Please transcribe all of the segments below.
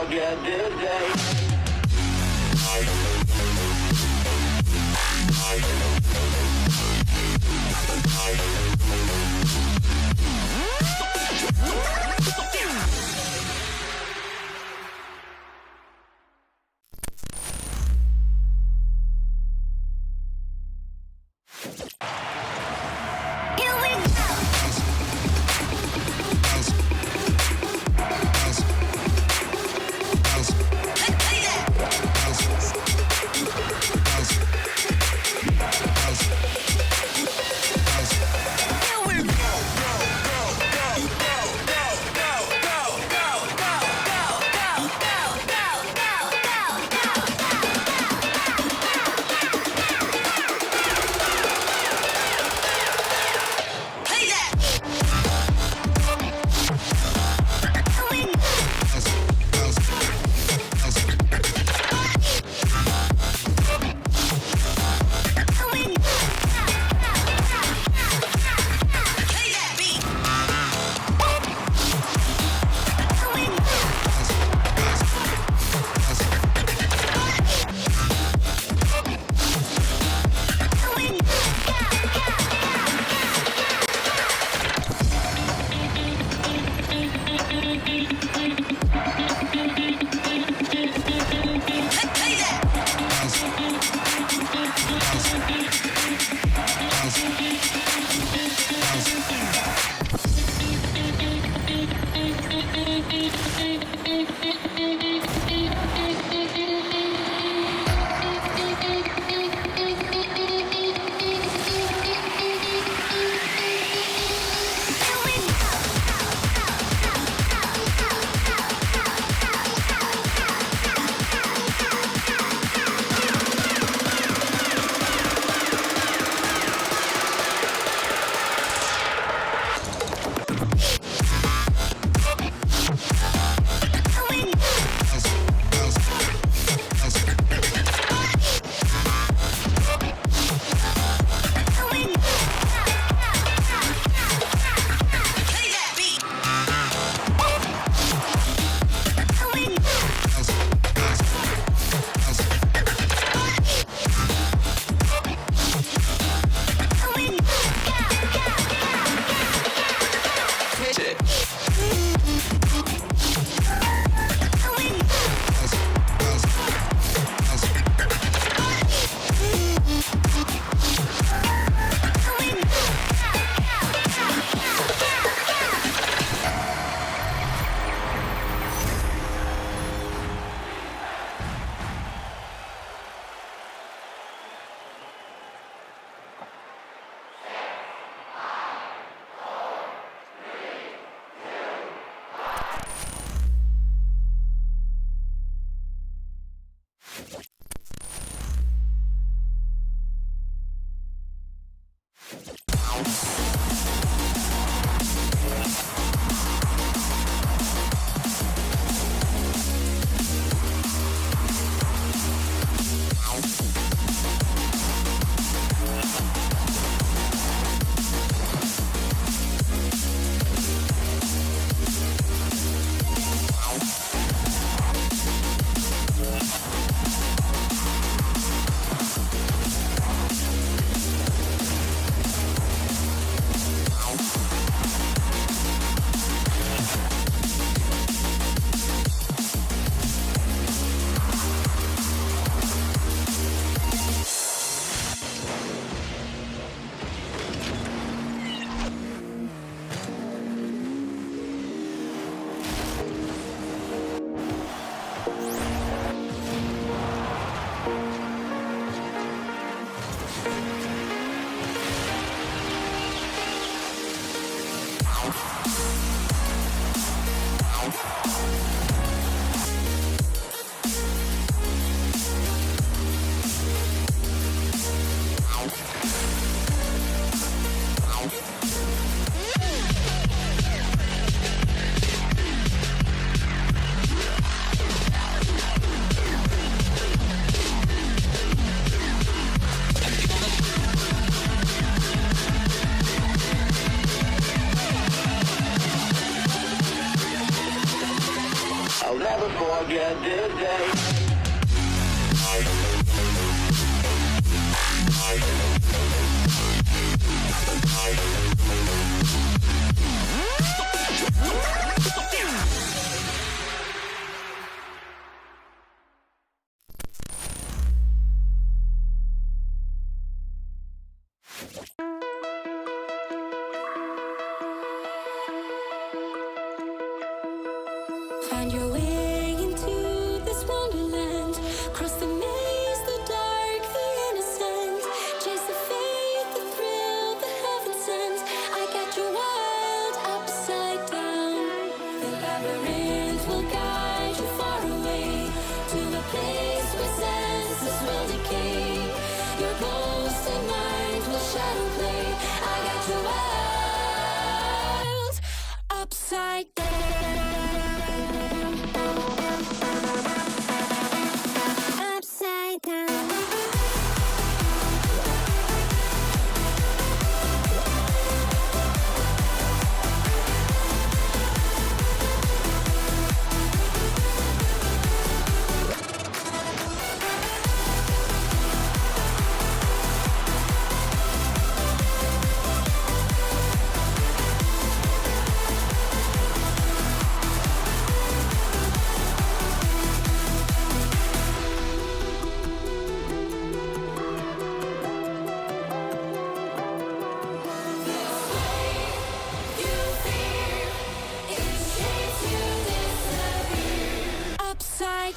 forget this day. forget this day. Find your way into this wonderland. Cross the maze, the dark, the innocent. Chase the faith, the thrill, the heaven sent. I got you wild upside down. The labyrinth will guide you far away to a place where senses will decay. Your ghost and mind will shadow play. I got you wild upside down. Upside down. Upside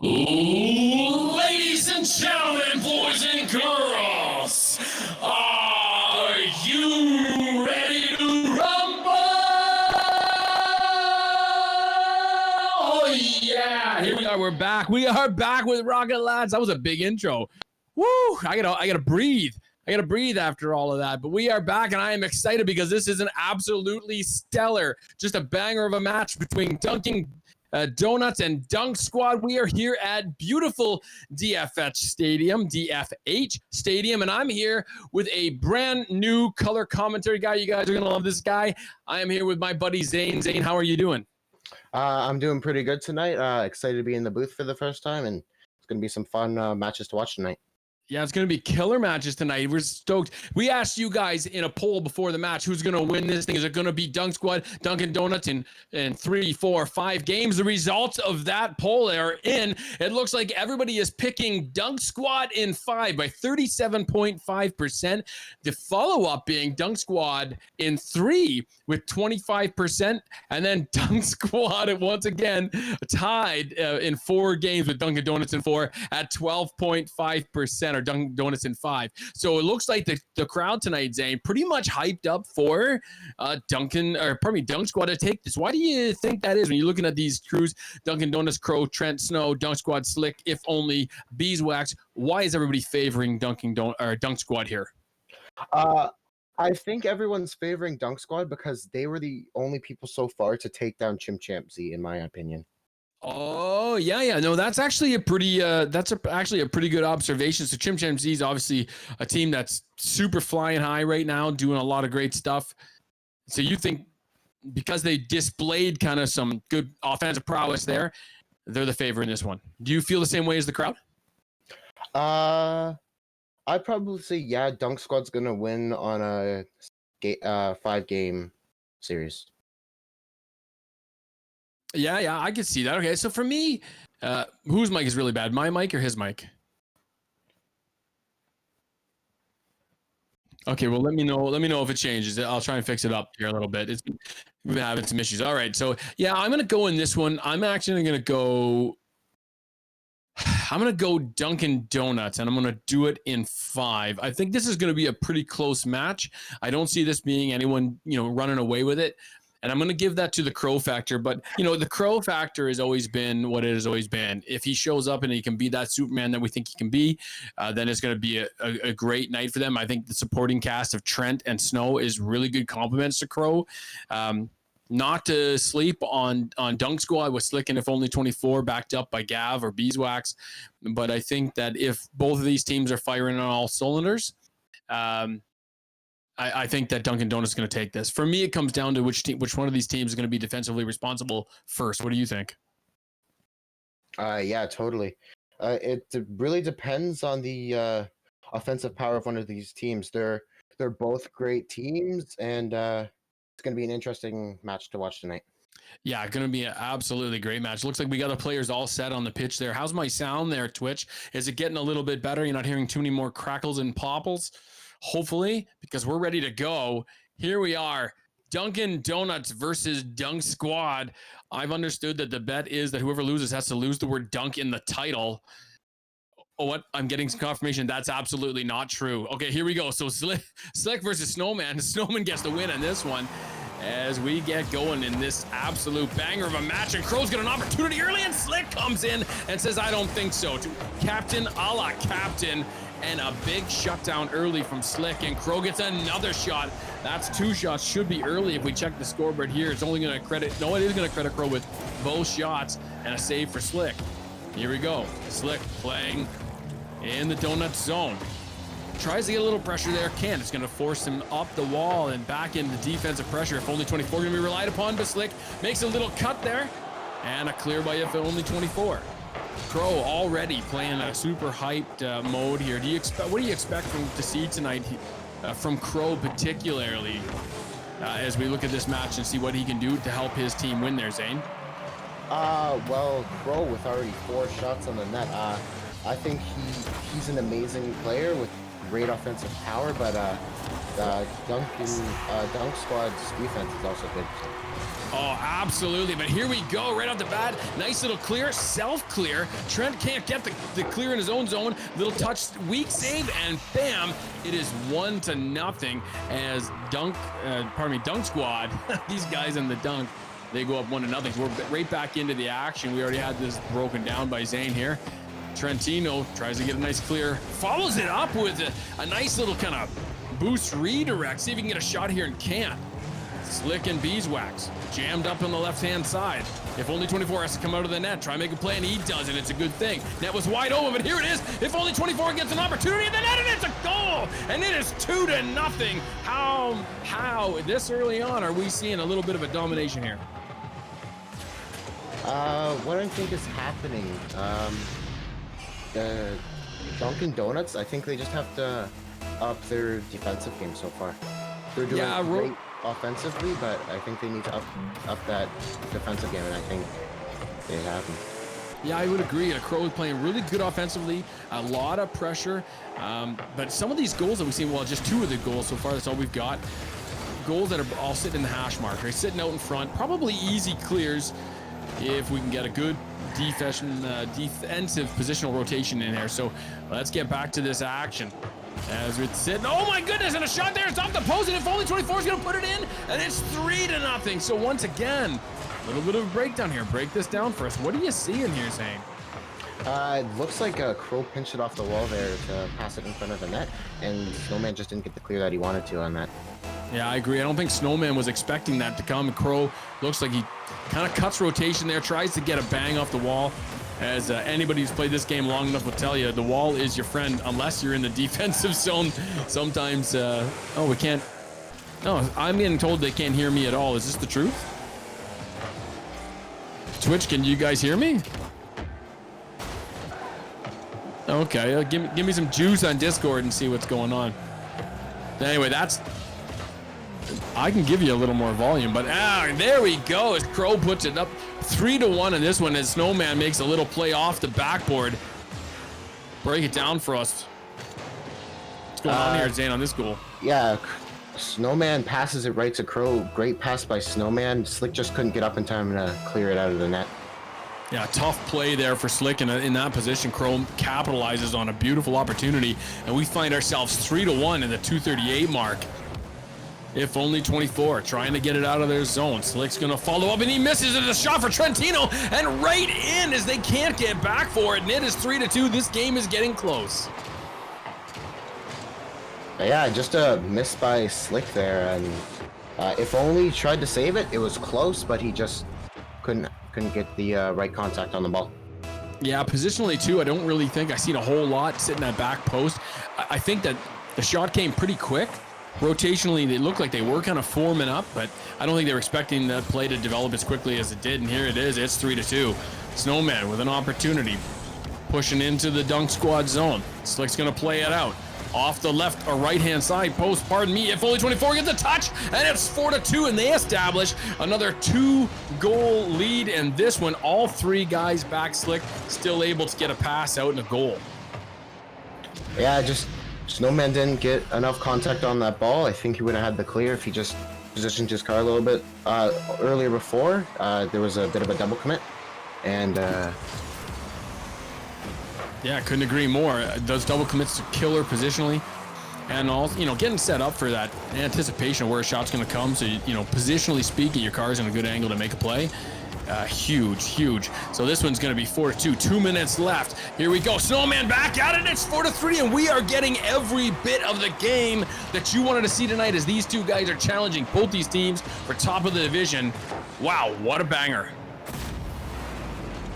Ladies and gentlemen, boys and girls, are you ready to rumble? Oh yeah, here we are. We're back. We are back with Rocket Lads. That was a big intro. Woo! I gotta breathe. I gotta breathe after all of that. But we are back, and I am excited because this is an absolutely stellar, just a banger of a match between Dunkin Donuts and Dunk Squad. We are here at beautiful DFH Stadium, and I'm here with a brand new color commentary guy. You guys are gonna love this guy. I am here with my buddy Zane. Zane, how are you doing? I'm doing pretty good tonight. Excited to be in the booth for the first time, and it's gonna be some fun matches to watch tonight. Yeah, it's going to be killer matches tonight. We're stoked. We asked you guys in a poll before the match, who's going to win this thing? Is it going to be Dunk Squad, Dunkin' Donuts in 3, 4, 5 games? The results of that poll are in. It looks like everybody is picking Dunk Squad in 5 by 37.5%. The follow-up being Dunk Squad in 3 with 25%. And then Dunk Squad, once again, tied in 4 games with Dunkin' Donuts in 4 at 12.5%. Or Dunkin' Donuts in 5. So it looks like the crowd tonight, Zane, pretty much hyped up for Dunk Squad to take this. Why do you think that is when you're looking at these crews? Dunkin' Donuts, Crow, Trent, Snow, Dunk Squad, Slick, If Only, Beeswax. Why is everybody favoring Dunk Squad here? I think everyone's favoring Dunk Squad because they were the only people so far to take down Chim Champ Z, in my opinion. Oh yeah. No, that's actually a pretty actually a pretty good observation. So Chim Champ Z is obviously a team that's super flying high right now, doing a lot of great stuff. So you think because they displayed kind of some good offensive prowess there, they're the favorite in this one. Do you feel the same way as the crowd? I'd probably say yeah, Dunk Squad's gonna win on a 5-game series. Yeah, I could see that. Okay, so for me, whose mic is really bad? My mic or his mic? Okay, well, let me know. Let me know if it changes. I'll try and fix it up here a little bit. We've been having some issues. All right, so yeah, I'm gonna go in this one. I'm actually gonna go. I'm gonna go Dunkin' Donuts, and I'm gonna do it in 5. I think this is gonna be a pretty close match. I don't see this being anyone, running away with it. And I'm going to give that to the Crow factor. But, the Crow factor has always been what it has always been. If he shows up and he can be that Superman that we think he can be, then it's going to be a great night for them. I think the supporting cast of Trent and Snow is really good compliments to Crow. Not to sleep on Dunk Squad with Slick and If Only 24 backed up by Gav or Beeswax. But I think that if both of these teams are firing on all cylinders, I think that Dunkin' Donuts is going to take this. For me, it comes down to which one of these teams is going to be defensively responsible first. What do you think? Yeah, totally. It really depends on the offensive power of one of these teams. They're both great teams, and it's going to be an interesting match to watch tonight. Yeah, going to be an absolutely great match. Looks like we got the players all set on the pitch there. How's my sound there, Twitch? Is it getting a little bit better? You're not hearing too many more crackles and popples? Hopefully, because we're ready to go. Here we are. Dunkin' Donuts versus Dunk Squad. I've understood that the bet is that whoever loses has to lose the word dunk in the title. Oh, what? I'm getting some confirmation. That's absolutely not true. Okay, here we go. So Slick versus Snowman. Snowman gets the win on this one as we get going in this absolute banger of a match. And Crow's got an opportunity early, and Slick comes in and says, I don't think so. To Captain a la Captain. And a big shutdown early from Slick, and Crow gets another shot. That's 2 shots. Should be early if we check the scoreboard here. It's only going to credit. No, it is going to credit Crow with both shots and a save for Slick. Here we go. Slick playing in the donut zone. Tries to get a little pressure there. Can't. It's going to force him up the wall and back into defensive pressure. If Only 24 going to be relied upon, but Slick makes a little cut there. And a clear by If Only 24. Crow already playing a super hyped mode here. What do you expect to see tonight from Crow particularly as we look at this match and see what he can do to help his team win there, Zane? Well, Crow with already 4 shots on the net. I think he's an amazing player with great offensive power, but Dunk Squad's defense is also good. Oh, absolutely. But here we go, right off the bat. Nice little clear, self-clear. Trent can't get the clear in his own zone. Little touch, weak save, and bam, it is 1-0 as Dunk Squad, these guys in the dunk, they go up 1-0. We're right back into the action. We already had this broken down by Zane here. Trentino tries to get a nice clear, follows it up with a nice little kind of boost redirect. See if he can get a shot here and can't. Slick and Beeswax jammed up on the left-hand side. If Only 24 has to come out of the net, try and make a play, and he does it. It's a good thing. Net was wide open, but here it is. If Only 24 gets an opportunity in the net, and it's a goal, and it is 2-0. How this early on are we seeing a little bit of a domination here? What I think is happening, the Dunkin' Donuts, I think they just have to up their defensive game so far. They're doing great offensively, but I think they need to up that defensive game, and I think they haven't. Yeah, I would agree. Crow is playing really good offensively, a lot of pressure, but some of these goals that we've seen, well, just 2 of the goals so far, that's all we've got. Goals that are all sitting in the hash mark, right? Sitting out in front, probably easy clears if we can get a good defensive positional rotation in there. So let's get back to this action. As it's sitting, oh my goodness, and a shot there, it's off the post, and If Only 24 is going to put it in, and it's 3-0. So once again, a little bit of a breakdown here. Break this down for us. What do you see in here, Zane? It looks like Crow pinched it off the wall there to pass it in front of the net, and Snowman just didn't get the clear that he wanted to on that. Yeah, I agree. I don't think Snowman was expecting that to come. Crow looks like he kind of cuts rotation there, tries to get a bang off the wall. As anybody who's played this game long enough will tell you, the wall is your friend unless you're in the defensive zone. Sometimes, we can't. No, I'm getting told they can't hear me at all. Is this the truth? Twitch, can you guys hear me? Okay, give me some juice on Discord and see what's going on. Anyway, I can give you a little more volume, but there we go. As Crow puts it up 3-1 in this one, as Snowman makes a little play off the backboard. Break it down for us. What's going on here, Zane, on this goal? Yeah, Snowman passes it right to Crow. Great pass by Snowman. Slick just couldn't get up in time to clear it out of the net. Yeah, tough play there for Slick in that position. Crow capitalizes on a beautiful opportunity, and we find ourselves 3-1 in the 2:38 mark. If only 24, trying to get it out of their zone. Slick's gonna follow up, and he misses it. A shot for Trentino, and right in as they can't get back for it. And it is 3-2. This game is getting close. Yeah, just a miss by Slick there, and if only he tried to save it, it was close, but he just couldn't get the right contact on the ball. Yeah, positionally too, I don't really think I seen a whole lot sitting that back post. I think that the shot came pretty quick. Rotationally, they looked like they were kind of forming up, but I don't think they were expecting that play to develop as quickly as it did. And here it is. It's 3-2. Snowman with an opportunity, pushing into the Dunk Squad zone. Slick's going to play it out. Off the left or right-hand side post, pardon me. If only 24 gets a touch, and it's 4-2, and they establish another 2-goal lead. And this one, all three guys back. Slick still able to get a pass out and a goal. Yeah, just Snowman didn't get enough contact on that ball. I think he would have had the clear if he just positioned his car a little bit earlier before. There was a bit of a double commit, and yeah, couldn't agree more. Those double commits are killer positionally, and also, getting set up for that anticipation of where a shot's going to come. So, positionally speaking, your car's in a good angle to make a play. Huge. So this one's going to be 4-2. 2 minutes left. Here we go. Snowman back at it. It's 4-3, and we are getting every bit of the game that you wanted to see tonight as these two guys are challenging both these teams for top of the division. Wow, what a banger.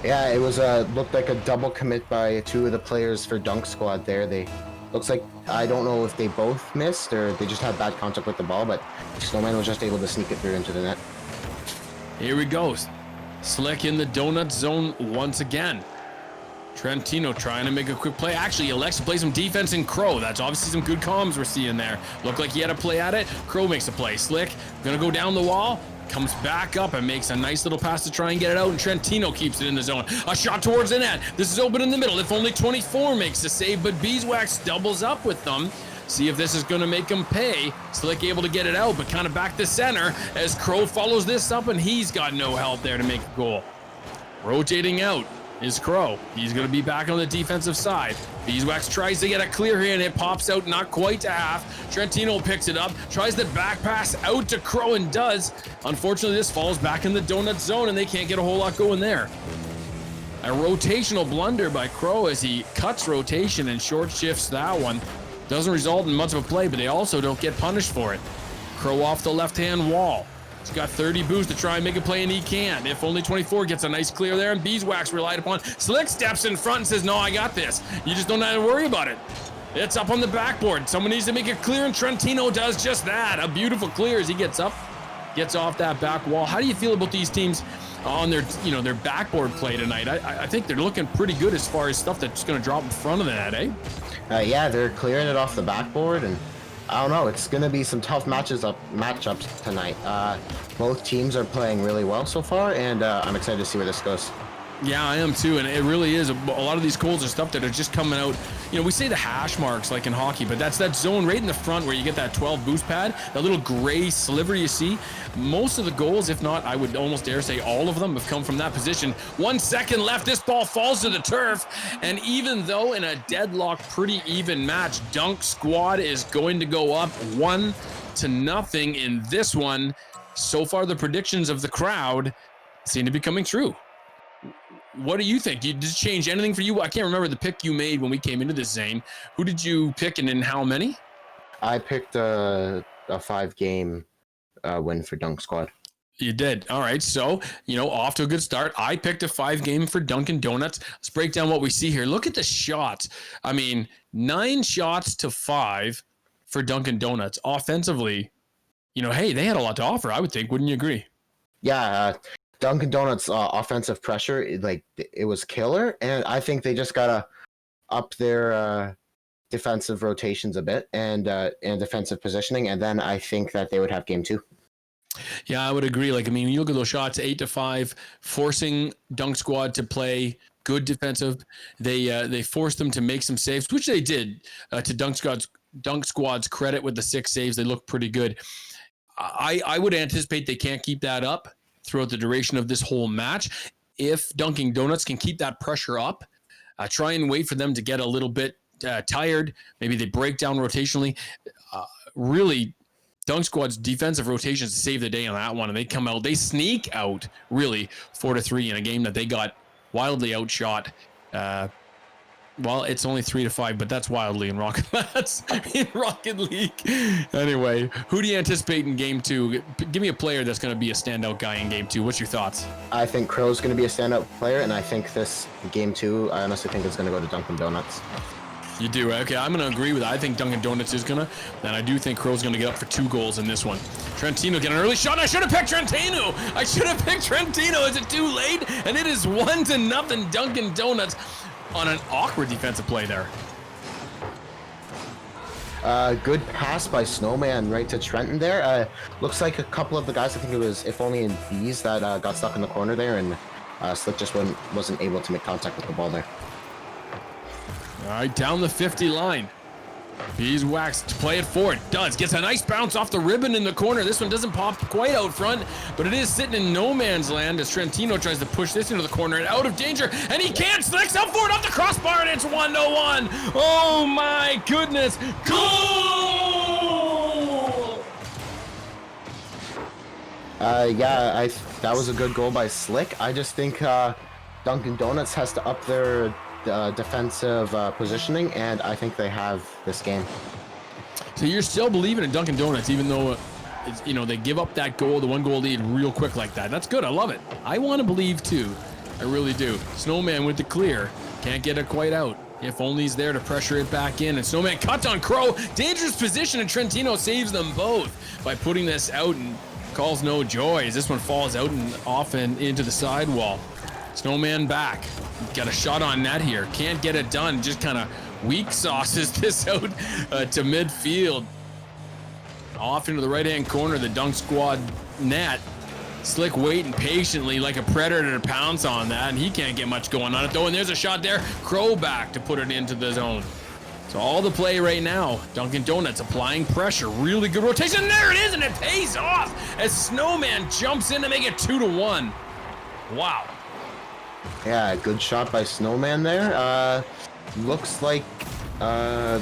yeah, it was looked like a double commit by two of the players for Dunk Squad there. Looks like, I don't know if they both missed or they just had bad contact with the ball, but Snowman was just able to sneak it through into the net. Here he goes. Slick in the donut zone once again. Trentino trying to make a quick play. Actually, he elects to play some defense in Crow. That's obviously some good comms we're seeing there. Looked like he had a play at it. Crow makes a play. Slick gonna go down the wall. Comes back up and makes a nice little pass to try and get it out, and Trentino keeps it in the zone. A shot towards the net. This is open in the middle. If only 24 makes the save, but Beeswax doubles up with them. See if this is going to make him pay. Slick able to get it out, but kind of back to center as Crow follows this up, and he's got no help there to make a goal. Rotating out is Crow. He's going to be back on the defensive side. Beeswax tries to get a clear here, and it pops out not quite to half. Trentino picks it up, tries the back pass out to Crow, and does. Unfortunately, this falls back in the donut zone, and they can't get a whole lot going there. A rotational blunder by Crow as he cuts rotation and short shifts that one. Doesn't result in much of a play, but they also don't get punished for it. Crow off the left-hand wall. He's got 30 boosts to try and make a play, and he can. If only 24 gets a nice clear there, and Beeswax relied upon. Slick steps in front and says, no, I got this. You just don't have to worry about it. It's up on the backboard. Someone needs to make it clear, and Trentino does just that. A beautiful clear as he gets up, gets off that back wall. How do you feel about these teams on their, their backboard play tonight? I think they're looking pretty good as far as stuff that's going to drop in front of the net, eh? Yeah, they're clearing it off the backboard, and I don't know, it's going to be some tough matchups tonight. Both teams are playing really well so far, and I'm excited to see where this goes. Yeah, I am too, and it really is. A lot of these goals are stuff that are just coming out. We say the hash marks like in hockey, but that's that zone right in the front where you get that 12 boost pad, that little gray sliver you see. Most of the goals, if not, I would almost dare say all of them, have come from that position. 1 second left, this ball falls to the turf, and even though in a deadlock, pretty even match, Dunk Squad is going to go up 1-0 in this one. So far, the predictions of the crowd seem to be coming true. What do you think? Did it change anything for you? I can't remember the pick you made when we came into this, Zane. Who did you pick and in how many? I picked a 5-game win for Dunk Squad. You did. All right. So, off to a good start. I picked a 5-game for Dunkin' Donuts. Let's break down what we see here. Look at the shots. 9 shots to 5 for Dunkin' Donuts. Offensively, hey, they had a lot to offer, I would think. Wouldn't you agree? Yeah, Dunkin' Donuts offensive pressure, it was killer, and I think they just gotta up their defensive rotations a bit and defensive positioning, and then I think that they would have game 2. Yeah, I would agree. Like, I mean, you look at those shots, 8-5, forcing Dunk Squad to play good defensive. They forced them to make some saves, which they did. To Dunk Squad's credit, with the 6 saves, they look pretty good. I would anticipate they can't keep that up throughout the duration of this whole match. If Dunkin' Donuts can keep that pressure up, try and wait for them to get a little bit tired. Maybe they break down rotationally. Really, Dunk Squad's defensive rotations save the day on that one, and they come out, they sneak out really 4-3 in a game that they got wildly outshot. Well, it's only 3-5, but that's wildly in Rocket League. Anyway, who do you anticipate in game 2? Give me a player that's going to be a standout guy in game 2. What's your thoughts? I think Crow's going to be a standout player, and I think this game 2, I honestly think it's going to go to Dunkin' Donuts. You do? Okay, I'm going to agree with that. I think Dunkin' Donuts is going to, and I do think Crow's going to get up for 2 goals in this one. Trentino get an early shot. I should have picked Trentino. Is it too late? And it is 1-0 Dunkin' Donuts on an awkward defensive play there. Good pass by Snowman right to Trenton there. Looks like a couple of the guys, I think it was If Only and Bees, that got stuck in the corner there, and Slick just wasn't able to make contact with the ball there. All right, down the 50 line. Beeswax to play it forward. Does. Gets a nice bounce off the ribbon in the corner. This one doesn't pop quite out front, but it is sitting in no man's land as Trentino tries to push this into the corner and out of danger, and he can't. Slicks up for it off the crossbar, and it's 1-1. Oh my goodness. Goal! Yeah, that was a good goal by Slick. I just think Dunkin' Donuts has to up their defensive positioning, and I think they have this game. So you're still believing in Dunkin' Donuts, even though they give up that goal, the 1-goal lead, real quick like that. That's good. I love it. I want to believe too. I really do. Snowman with the clear, can't get it quite out. If Only's there to pressure it back in, and Snowman cuts on Crow. Dangerous position, and Trentino saves them both by putting this out and calls no joy as this one falls out and off and into the sidewall. Snowman back. Got a shot on net here. Can't get it done. Just kind of weak sauces this out to midfield. Off into the right-hand corner of the Dunk Squad net. Slick waiting patiently like a predator to pounce on that, and he can't get much going on it though. And there's a shot there. Crow back to put it into the zone. So all the play right now, Dunkin' Donuts applying pressure. Really good rotation. There it is, and it pays off as Snowman jumps in to make it 2-1. Wow. Yeah, good shot by Snowman there. Looks like Dunk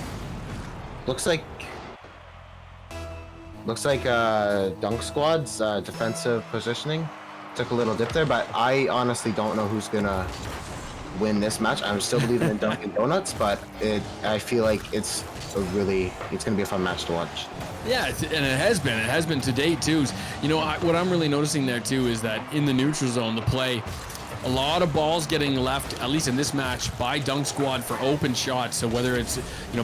Squad's defensive positioning took a little dip there, but I honestly don't know who's gonna win this match. I'm still believing in Dunkin' Donuts, but I feel like it's gonna be a fun match to watch. Yeah, and it has been to date too. What I'm really noticing there too is that in the neutral zone, the play, a lot of balls getting left, at least in this match, by Dunk Squad for open shots. So whether it's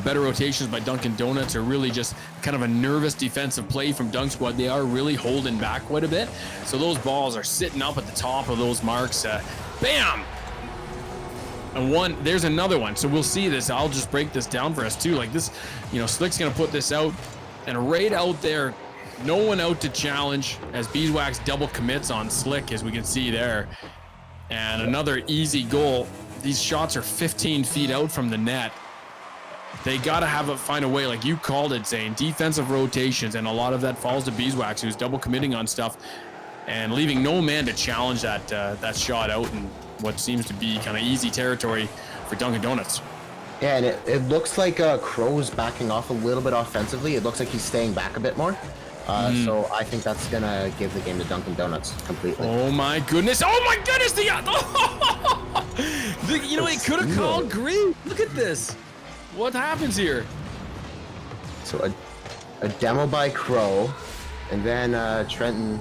better rotations by Dunkin' Donuts or really just kind of a nervous defensive play from Dunk Squad, they are really holding back quite a bit. So those balls are sitting up at the top of those marks. Bam! And there's another one. So we'll see this. I'll just break this down for us too. Like this, Slick's gonna put this out, and right out there, no one out to challenge as Beeswax double commits on Slick, as we can see there. And another easy goal. These shots are 15 feet out from the net. They got to find a way, like you called it, Zane, defensive rotations, and a lot of that falls to Beeswax, who's double committing on stuff and leaving no man to challenge that shot out in what seems to be kind of easy territory for Dunkin' Donuts. Yeah, and it looks like Crow's backing off a little bit offensively. It looks like he's staying back a bit more. So I think that's going to give the game to Dunkin' Donuts completely. Oh my goodness. Oh my goodness. He could have called green. Look at this. What happens here? So a demo by Crow, and then Trenton,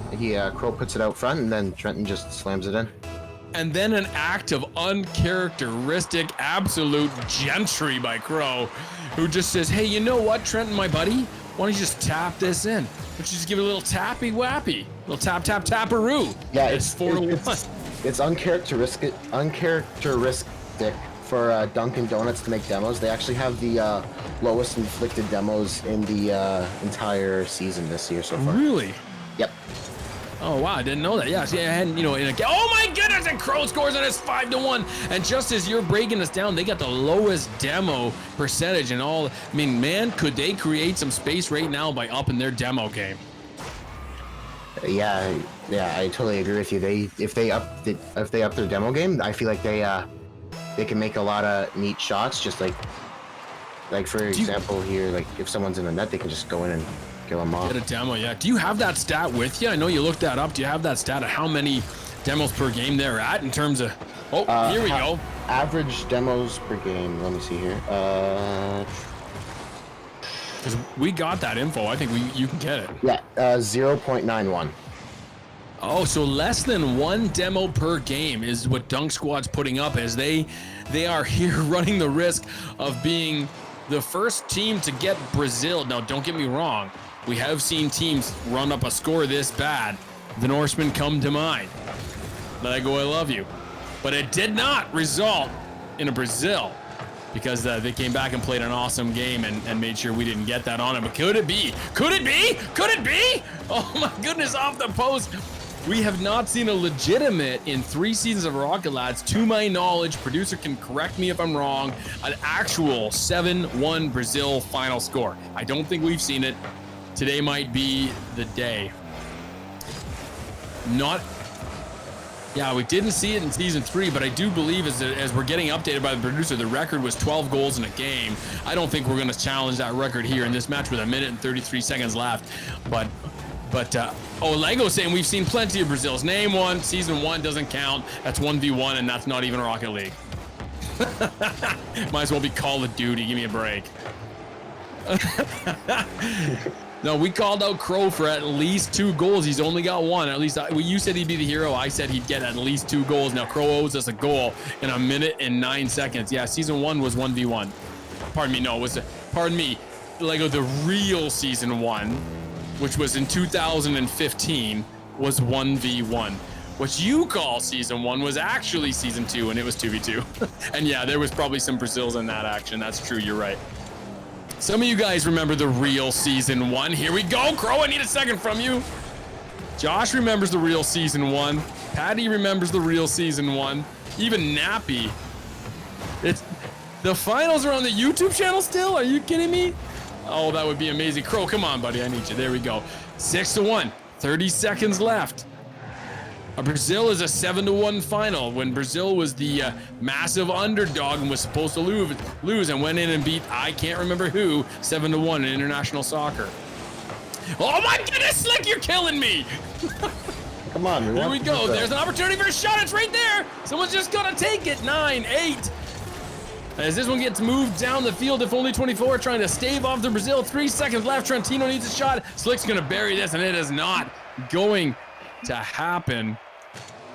Crow puts it out front, and then Trenton just slams it in. And then an act of uncharacteristic, absolute gentry by Crow, who just says, hey, you know what, Trenton, my buddy? Why don't you just tap this in? Why don't you just give it a little tappy-wappy? A little tap-tap-tapperoo. Yeah, it's 4-1. It's uncharacteristic for Dunkin' Donuts to make demos. They actually have the lowest inflicted demos in the entire season this year so far. Really? Yep. Oh wow, I didn't know that. Yeah, see, I hadn't, in a game. Oh my goodness, and Crow scores and it's 5-1. And just as you're breaking us down, they got the lowest demo percentage and all. I mean, man, could they create some space right now by upping their demo game? Yeah, I totally agree with you. If they up their demo game, I feel like they can make a lot of neat shots. Just like for example here, like if someone's in the net, they can just go in and kill them off. Get a demo, yeah. Do you have that stat with you? I know you looked that up. Do you have that stat of how many demos per game they're at in terms of? Oh, here we go. Average demos per game. Let me see here. Because we got that info. I think you can get it. Yeah, 0.91. Oh, so less than one demo per game is what Dunk Squad's putting up, as they are here running the risk of being the first team to get Brazil. Now, don't get me wrong. We have seen teams run up a score this bad. The Norsemen come to mind. Let I go, I love you. But it did not result in a Brazil, because they came back and played an awesome game and made sure we didn't get that on it. But could it be? Could it be? Could it be? Oh my goodness, off the post. We have not seen a legitimate, in 3 seasons of Rocket Lads, to my knowledge, producer can correct me if I'm wrong, an actual 7-1 Brazil final score. I don't think we've seen it. Today might be the day. Yeah, we didn't see it in season 3, but I do believe as we're getting updated by the producer, the record was 12 goals in a game. I don't think we're going to challenge that record here in this match with 1 minute and 33 seconds left. But Lego saying we've seen plenty of Brazils. Name one. Season 1 doesn't count. That's 1v1, and that's not even Rocket League. Might as well be Call of Duty. Give me a break. No, we called out Crow for at least 2 goals. He's only got 1. At least you said he'd be the hero. I said he'd get at least 2 goals. Now Crow owes us a goal in 1 minute and 9 seconds. Yeah, season 1 was 1v1. Pardon me. No, pardon me. Lego, the real season 1, which was in 2015, was 1v1. What you call season 1 was actually season 2, and it was 2v2. And yeah, there was probably some Brazils in that action. That's true. You're right. Some of you guys remember the real season 1. Here we go, Crow. I need a second from you. Josh remembers the real season 1. Patty remembers the real season 1. Even Nappy. The finals are on the YouTube channel still? Are you kidding me? Oh, that would be amazing. Crow, come on, buddy. I need you. There we go. 6-1. 30 seconds left. Brazil is a 7-1 final, when Brazil was the massive underdog and was supposed to lose and went in and beat, I can't remember who, 7-1 in international soccer. Oh my goodness, Slick, you're killing me. Come on. Here we go. There's an opportunity for a shot. It's right there. Someone's just gonna take it. 9-8. As this one gets moved down the field, if only 24, trying to stave off the Brazil. 3 seconds left. Trentino needs a shot. Slick's gonna bury this, and it is not going to happen.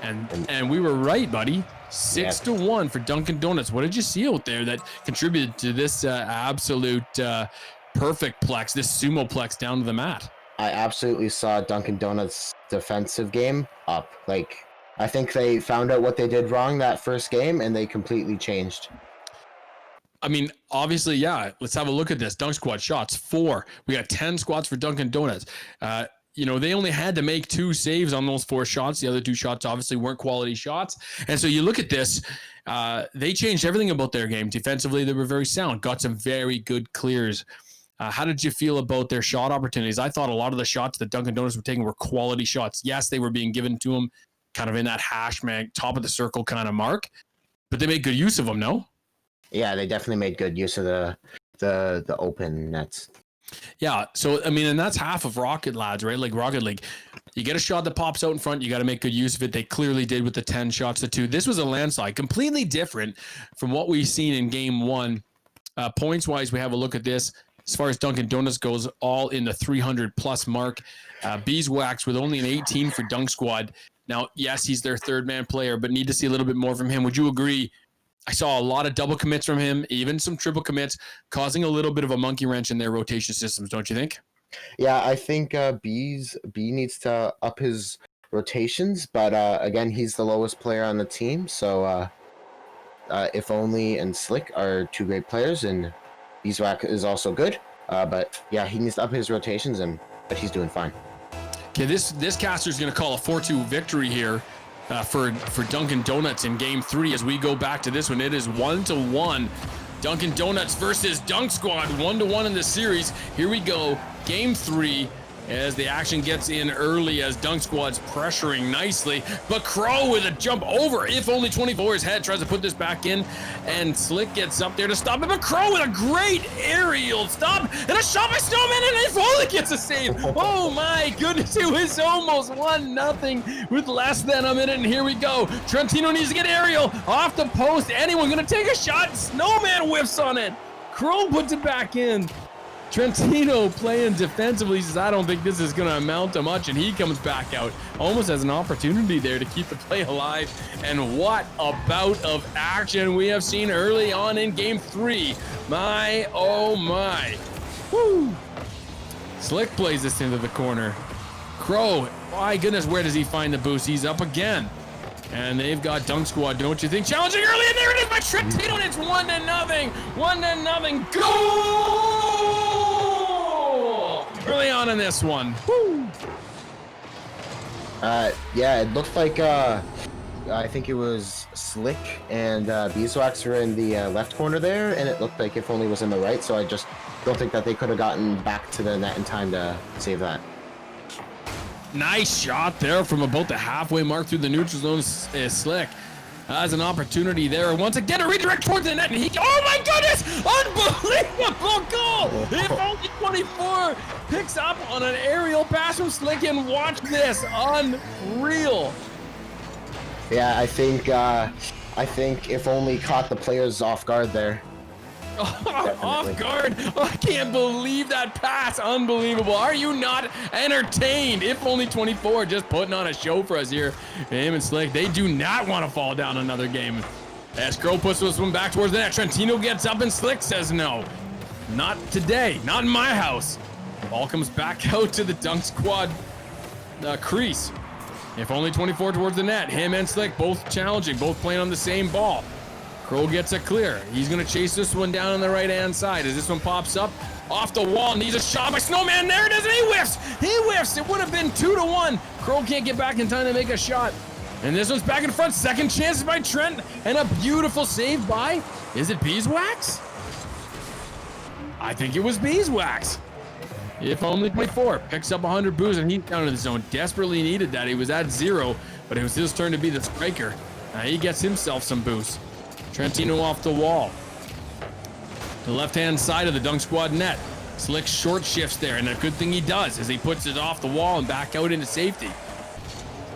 And we were right, buddy. 6-1 for Dunkin' Donuts. What did you see out there that contributed to this absolute perfect plex, this sumo plex down to the mat? I absolutely saw Dunkin' Donuts' defensive game up. Like, I think they found out what they did wrong that first game, and they completely changed. I mean, obviously, yeah. Let's have a look at this. Dunk Squad shots, 4. We got 10 squats for Dunkin' Donuts. They only had to make 2 saves on those 4 shots. The other 2 shots obviously weren't quality shots. And so you look at this, they changed everything about their game. Defensively, they were very sound, got some very good clears. How did you feel about their shot opportunities? I thought a lot of the shots that Dunkin' Donuts were taking were quality shots. Yes, they were being given to them kind of in that hash man, top of the circle kind of mark, but they made good use of them, no? Yeah, they definitely made good use of the open nets. Yeah, so I mean, and that's half of Rocket Lads, right? Like Rocket League, you get a shot that pops out in front, you got to make good use of it. They clearly did with the 10 shots to 2. This was a landslide, completely different from what we've seen in game 1. Points wise, we have a look at this. As far as Dunkin' Donuts goes, all in the 300 plus mark. Beeswax with only an 18 for Dunk Squad. Now, yes, he's their 3rd man player, but need to see a little bit more from him. Would you agree? I saw a lot of double commits from him, even some triple commits, causing a little bit of a monkey wrench in their rotation systems, don't you think? Yeah, I think B needs to up his rotations, but again, he's the lowest player on the team, so If Only and Slick are two great players, and Beeswax is also good. But yeah, he needs to up his rotations, but he's doing fine. Okay, this caster is going to call a 4-2 victory here for Dunkin Donuts in Game 3 as we go back to this one. It is 1-1. Dunkin Donuts versus Dunk Squad, 1-1 in the series. Here we go, Game 3. As the action gets in early as Dunk Squad's pressuring nicely, but Crow with a jump over If Only 24's head tries to put this back in, and Slick gets up there to stop it, but Crow with a great aerial stop and a shot by Snowman, and If Only gets a save. Oh my goodness, it was almost 1-0 with less than a minute, and here we go. Trentino needs to get aerial off the post. Anyone gonna take a shot? Snowman whiffs on it. Crow puts it back in. Trentino playing defensively, he says, I don't think this is going to amount to much, and he comes back out. Almost has an opportunity there to keep the play alive. And what a bout of action we have seen early on in Game 3. My, oh my. Woo! Slick plays this into the corner. Crow, my goodness, where does he find the boost? He's up again. And they've got Dunk Squad, don't you think? Challenging early, and there it is by Trentino, and it's 1-0. 1-0. Goal! Early on in this one. Woo! Yeah, it looked like I think it was Slick and Beeswax were in the left corner there, and it looked like If Only was in the right, so I just don't think that they could have gotten back to the net in time to save that. Nice shot there from about the halfway mark through the neutral zone. Slick has an opportunity there. Once again, a redirect towards the net, and oh my goodness! Unbelievable goal! If Only 24 picks up on an aerial pass from Slick, and watch this, unreal. Yeah, I think If Only caught the players off guard there. Off guard. Oh, I can't believe that pass. Unbelievable. Are you not entertained? If Only 24 just putting on a show for us here. Him and Slick, they do not want to fall down another game. As Crow puts this one back towards the net. Trentino gets up and Slick says no. Not today. Not in my house. Ball comes back out to the Dunk Squad crease. If Only 24 towards the net. Him and Slick both challenging, both playing on the same ball. Crow gets it clear. He's going to chase this one down on the right-hand side. As this one pops up, off the wall, needs a shot by Snowman. There it is, and he whiffs. He whiffs. It would have been 2-1. Crow can't get back in time to make a shot. And this one's back in front. Second chance by Trent. And a beautiful save by, is it Beeswax? I think it was Beeswax. If Only 24 picks up 100 boosts, and he's down in the zone. Desperately needed that. He was at 0, but it was his turn to be the striker. Now he gets himself some boosts. Trentino off the wall. The left-hand side of the Dunk Squad net. Slick short shifts there, and a good thing he does is he puts it off the wall and back out into safety.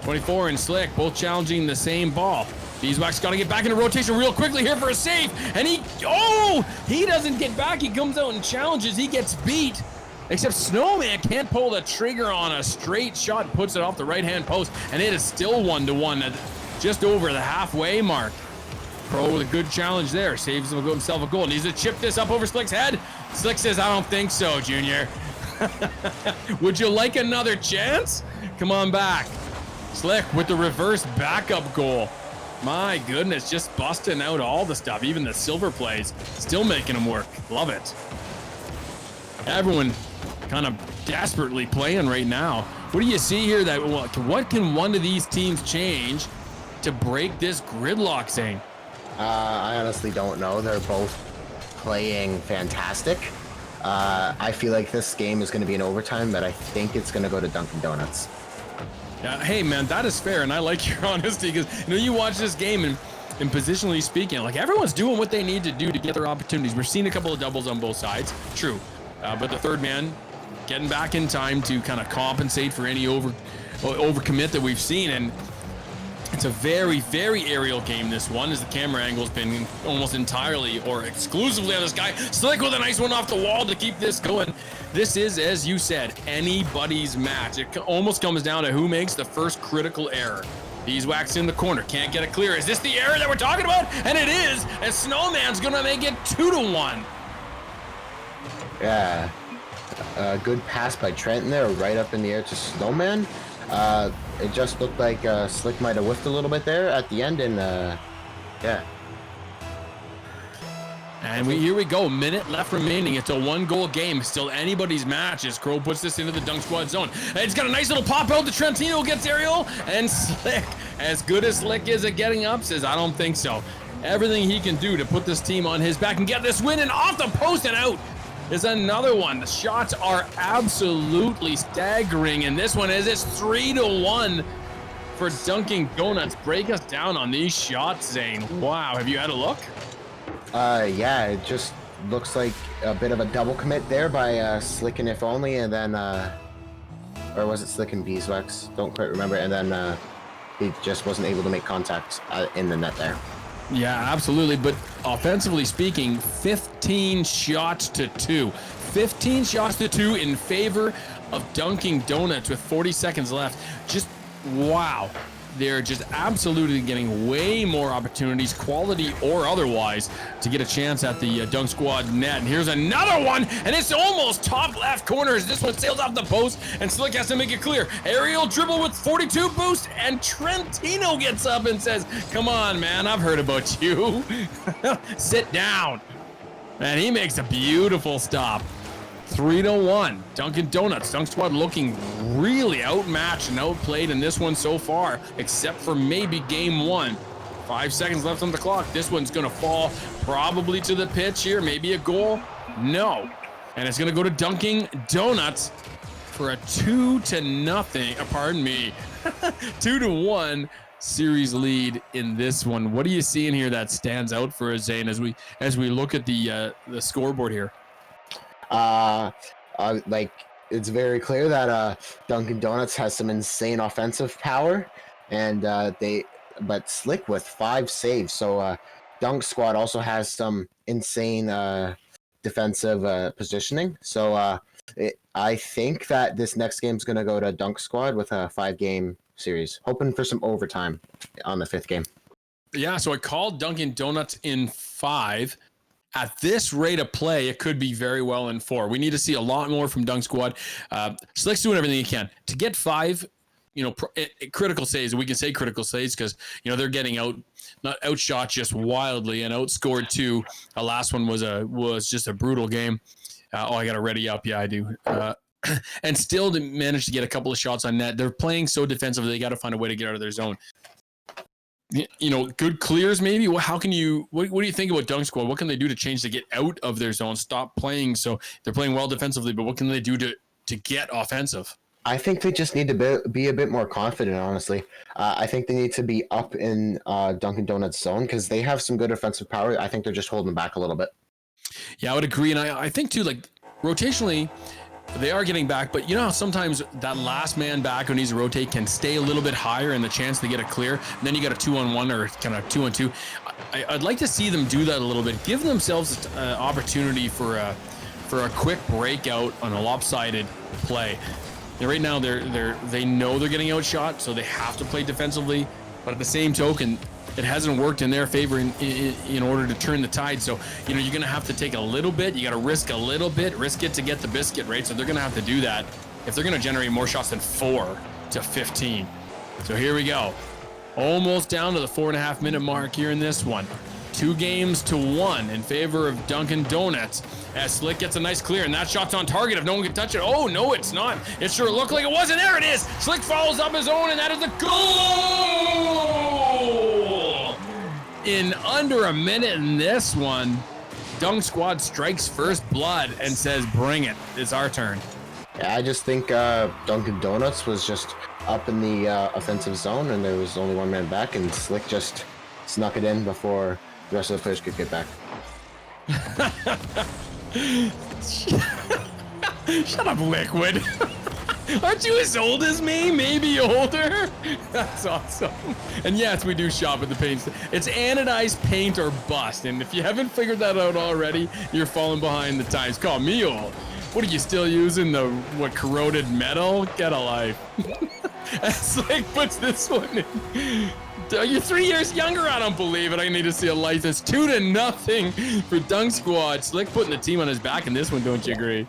24 and Slick both challenging the same ball. Beeswax got to get back into rotation real quickly here for a save, and he doesn't get back. He comes out and challenges. He gets beat, except Snowman can't pull the trigger on a straight shot, puts it off the right-hand post, and it is still 1-1 at just over the halfway mark. Crow with a good challenge there. Saves himself a goal. Needs to chip this up over Slick's head. Slick says, I don't think so, Junior. Would you like another chance? Come on back. Slick with the reverse backup goal. My goodness, just busting out all the stuff. Even the silver plays. Still making them work. Love it. Everyone kind of desperately playing right now. What do you see here? What can one of these teams change to break this gridlock, Zane? I honestly don't know. They're both playing fantastic. I feel like this game is going to be in overtime, but I think it's going to go to Dunkin Donuts. Hey, man, that is fair, and I like your honesty because you watch this game and positionally speaking, like everyone's doing what they need to do to get their opportunities. We're seeing a couple of doubles on both sides, true, but the third man getting back in time to kind of compensate for any overcommit that we've seen, and it's a very, very aerial game, this one, as the camera angle's been almost entirely or exclusively on this guy. Slick with a nice one off the wall to keep this going. This is, as you said, anybody's match. It almost comes down to who makes the first critical error. Beeswax in the corner, can't get it clear. Is this the error that we're talking about? And it is, and Snowman's gonna make it 2-1. Yeah, good pass by Trenton there, right up in the air to Snowman. It just looked like Slick might have whiffed a little bit there at the end, and yeah. And here we go. Minute left remaining. It's a 1-goal game. Still anybody's match as Crow puts this into the Dunk Squad zone. And it's got a nice little pop out to Trentino, gets aerial, and Slick, as good as Slick is at getting up, says, I don't think so. Everything he can do to put this team on his back and get this win, and off the post and out is another one. The shots are absolutely staggering, and this one is 3-1 for Dunkin' Donuts. Break us down on these shots, Zane. Wow, have you had a look? Yeah, it just looks like a bit of a double commit there by Slick and If Only, and then, or was it Slick and Beeswax? Don't quite remember. And then he just wasn't able to make contact in the net there. Yeah, absolutely. But offensively speaking, 15 shots to 2. 15 shots to 2 in favor of Dunkin' Donuts with 40 seconds left. Just wow. They're just absolutely getting way more opportunities, quality or otherwise, to get a chance at the Dunk Squad net. And here's another one, and it's almost top left corner as this one sails off the post, and Slick has to make it clear. Aerial dribble with 42 boost, and Trentino gets up and says, come on, man, I've heard about you. Sit down. And he makes a beautiful stop. 3-1. Dunkin' Donuts. Dunk Squad looking really outmatched and outplayed in this one so far, except for maybe game 1. 5 seconds left on the clock. This one's going to fall probably to the pitch here. Maybe a goal. No. And it's going to go to Dunkin' Donuts for a 2-0. Pardon me. 2-1 series lead in this one. What are you seeing here that stands out for us, Zane, as we look at the scoreboard here? Like, it's very clear that Dunkin' Donuts has some insane offensive power, and but Slick with 5 saves. So Dunk Squad also has some insane defensive positioning. So I think that this next game is going to go to Dunk Squad with a 5-game series, hoping for some overtime on the 5th game. Yeah, so I called Dunkin' Donuts in 5. At this rate of play, it could be very well in 4. We need to see a lot more from Dunk Squad. Slick's doing everything he can to get 5. Critical saves. We can say critical saves because they're getting not outshot just wildly and outscored too. The last one was just a brutal game. I got to ready up. Yeah, I do. And still manage to get a couple of shots on net. They're playing so defensively. They got to find a way to get out of their zone. Good clears maybe. How can you? What do you think about Dunk Squad? What can they do to change to get out of their zone? Stop playing. So they're playing well defensively, but what can they do to get offensive? I think they just need to be a bit more confident. Honestly, I think they need to be up in Dunkin' Donuts zone because they have some good offensive power. I think they're just holding back a little bit. Yeah, I would agree, and I think too, like rotationally, they are getting back, but how sometimes that last man back who needs to rotate can stay a little bit higher in the chance to get it clear. And then you got a 2-on-1 or kind of 2-on-2. I'd like to see them do that a little bit. Give themselves an opportunity for a quick breakout on a lopsided play. And right now they know they're getting outshot, so they have to play defensively. But at the same token, it hasn't worked in their favor in order to turn the tide. So, you're going to have to take a little bit. You got to risk a little bit, risk it to get the biscuit, right? So they're going to have to do that if they're going to generate more shots than 4 to 15. So here we go. Almost down to the 4.5 minute mark here in this one. 2-1 in favor of Dunkin' Donuts as Slick gets a nice clear, and that shot's on target if no one can touch it. Oh, no, it's not. It sure looked like it was, and there it is. Slick follows up his own, and that is a goal! In under a minute in this one, Dunk Squad strikes first blood and says, bring it. It's our turn. Yeah, I just think Dunkin' Donuts was just up in the offensive zone, and there was only one man back, and Slick just snuck it in before the rest of the players could get back. Shut up, Liquid. Aren't you as old as me? Maybe older? That's awesome. And yes, we do shop at the paint. It's anodized paint or bust. And if you haven't figured that out already, you're falling behind the times. Call me old. What are you still using? Corroded metal? Get a life. Slick puts this one in. You're 3 years younger. I don't believe it. I need to see a license. 2-0 for Dunk Squad. Slick putting the team on his back in this one. Don't you agree?